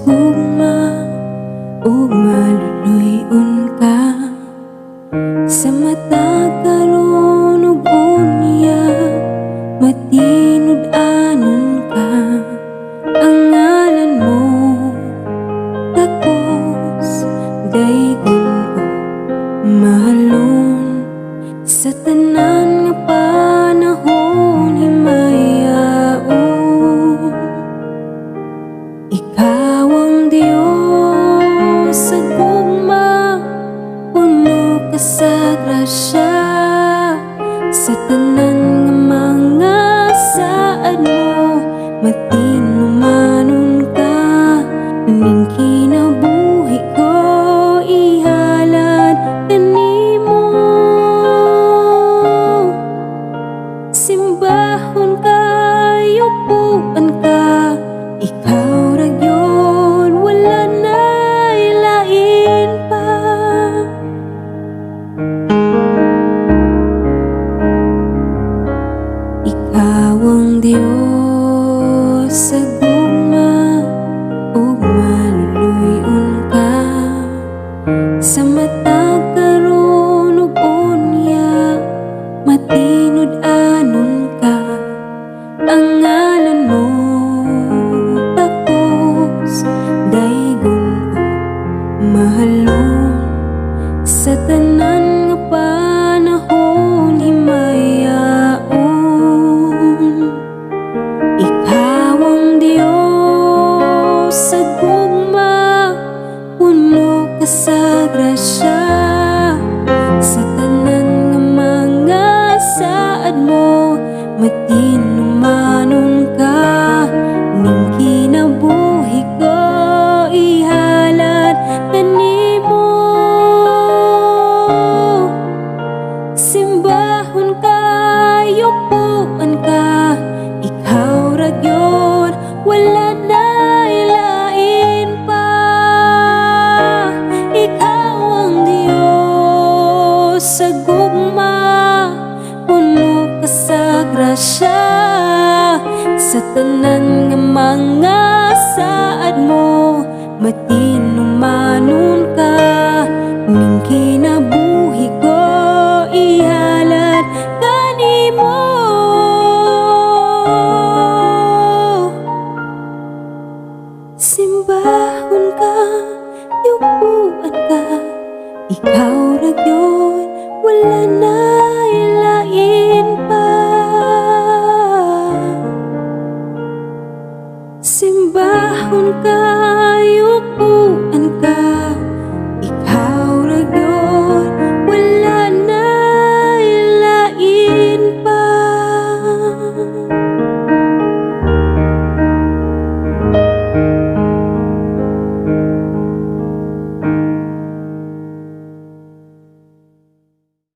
gugma ug maluluy-on ka sa mata karon ug unya matinud-anon ka. Ang ngalan mo takos daygon o mahalon sa tanan nga panahon himayaon. Ikaw ang Diyos sa gugma, puno ka sa grasya sa tanan nga mga saad mo matinumanon ka. Ning kinabuhi ko ihalad kanimo, simbahon ka, yupuan ka, ikaw ra gyud wala nay lain pa. Ikaw ang Diyos sa gugma ug maluluy-on ka sa mata karon ug unya matinud-anon ka. Ang ngalan mo takos daygon o mahalon sa tanan nga panahon himayaon. Ikaw ang Diyos sa gugma, puno ka sa grasya sa tanan nga mga saad mo matinumanon ka. Ning kinabuhi ko ihalad kanimo, simbahon ka, yupuan ka, ikaw ra gyud wala nay lain pa. Ikaw ang Diyos sa gugma, puno ka sa grasya sa tanan nga mga saad mo matinumanon ka. Ning kinabuhi ko ihalad kanimo, simbahon ka, yupuan ka, ikaw ra gyud wala na